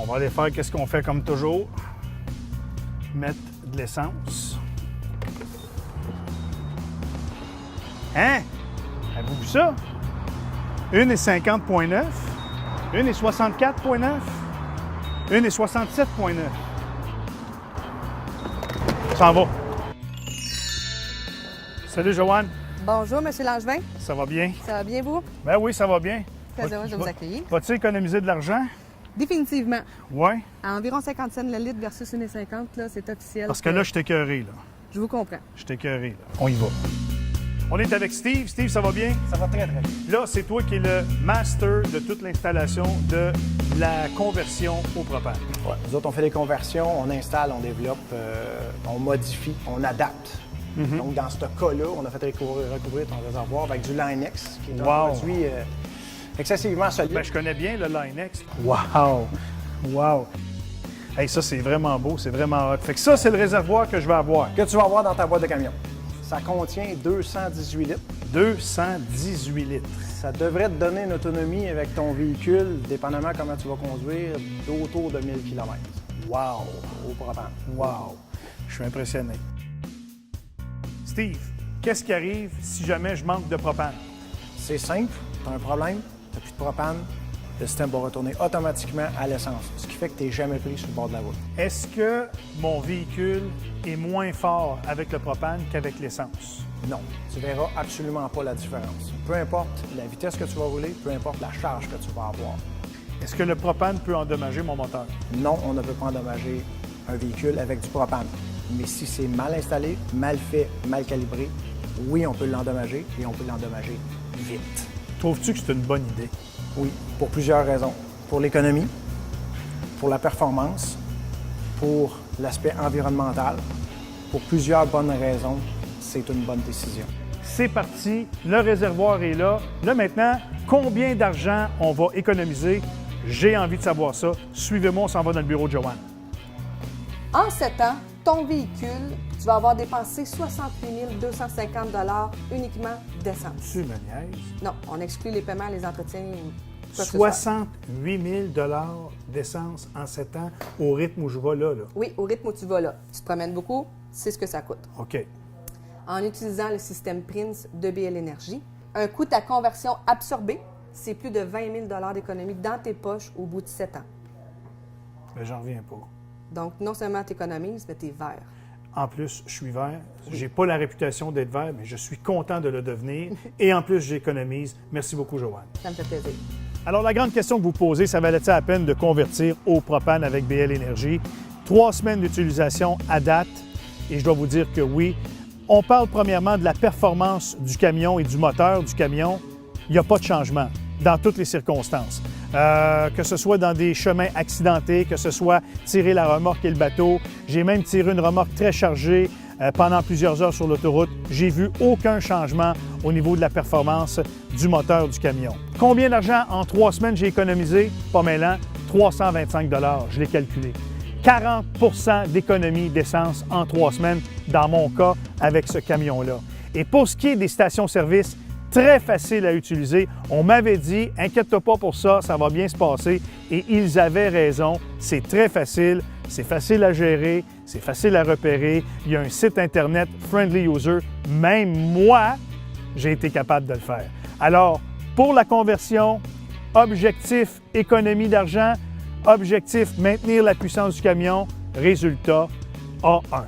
On va aller faire qu'est-ce qu'on fait comme toujours. Mettre de l'essence. Hein? Avez-vous vu ça? Une est 50,9. Une est 64,9. Une est 67,9. Ça en va. Salut, Joanne. Bonjour, M. Langevin. Ça va bien? Ça va bien, vous? Ben oui, ça va bien. Très heureuse de vous accueillir. Vas-tu économiser de l'argent? Définitivement. Oui. À environ 50 cents le litre versus 1,50 $, là, c'est officiel. Parce que là, je suis écœuré, là. Je vous comprends. Je suis écœuré, là. On y va. On est avec Steve. Steve, ça va bien? Ça va très, très bien. Là, c'est toi qui es le master de toute l'installation de la conversion au propane. Ouais. Nous autres, on fait des conversions, on installe, on développe, on modifie, on adapte. Donc, dans ce cas-là, on a fait recouvrir ton réservoir avec du Line-X, qui est un produit excessivement solide. Ben, je connais bien le Line-X. Wow! Wow! Hey, ça, c'est vraiment beau, c'est vraiment hot. Fait que ça, c'est le réservoir que je vais avoir. Que tu vas avoir dans ta boîte de camion. Ça contient 218 litres. 218 litres. Ça devrait te donner une autonomie avec ton véhicule, dépendamment comment tu vas conduire, d'autour de 1000 km. Wow! Au propane. Wow! Je suis impressionné. Steve, qu'est-ce qui arrive si jamais je manque de propane? C'est simple, tu as un problème, tu n'as plus de propane, le système va retourner automatiquement à l'essence, ce qui fait que tu n'es jamais pris sur le bord de la route. Est-ce que mon véhicule est moins fort avec le propane qu'avec l'essence? Non, tu verras absolument pas la différence. Peu importe la vitesse que tu vas rouler, peu importe la charge que tu vas avoir. Est-ce que le propane peut endommager mon moteur? Non, on ne peut pas endommager un véhicule avec du propane. Mais si c'est mal installé, mal fait, mal calibré, oui, on peut l'endommager et on peut l'endommager vite. Trouves-tu que c'est une bonne idée? Oui, pour plusieurs raisons. Pour l'économie, pour la performance, pour l'aspect environnemental, pour plusieurs bonnes raisons, c'est une bonne décision. C'est parti, le réservoir est là. Là maintenant, combien d'argent on va économiser? J'ai envie de savoir ça. Suivez-moi, on s'en va dans le bureau de Joanne. En 7 ans, ton véhicule, tu vas avoir dépensé 68 250 $ uniquement d'essence. Tu me niaises? Non, on exclut les paiements, les entretiens ou quoi que ce soit. 68 000 d'essence en 7 ans au rythme où je vais là. Oui, au rythme où tu vas là. Tu te promènes beaucoup, c'est ce que ça coûte. OK. En utilisant le système Prince de BL Énergie, un coût de ta conversion absorbé, c'est plus de 20 000 $ d'économie dans tes poches au bout de 7 ans. Ben, j'en reviens pas. Donc, non seulement tu économises, mais tu es vert. En plus, je suis vert. J'ai pas la réputation d'être vert, mais je suis content de le devenir. Et en plus, j'économise. Merci beaucoup, Joanne. Ça me fait plaisir. Alors, la grande question que vous posez, ça valait-il la peine de convertir au propane avec BL Énergie? 3 semaines d'utilisation à date, et je dois vous dire que oui. On parle premièrement de la performance du camion et du moteur du camion. Il n'y a pas de changement dans toutes les circonstances. Que ce soit dans des chemins accidentés, que ce soit tirer la remorque et le bateau. J'ai même tiré une remorque très chargée pendant plusieurs heures sur l'autoroute. J'ai vu aucun changement au niveau de la performance du moteur du camion. Combien d'argent en 3 semaines j'ai économisé? Pas mêlant, 325 $, je l'ai calculé. 40 % d'économie d'essence en 3 semaines, dans mon cas, avec ce camion-là. Et pour ce qui est des stations-service, très facile à utiliser. On m'avait dit, inquiète-toi pas pour ça, ça va bien se passer. Et ils avaient raison. C'est très facile, c'est facile à gérer, c'est facile à repérer. Il y a un site Internet Friendly User. Même moi, j'ai été capable de le faire. Alors, pour la conversion, objectif économie d'argent, objectif maintenir la puissance du camion, résultat A1.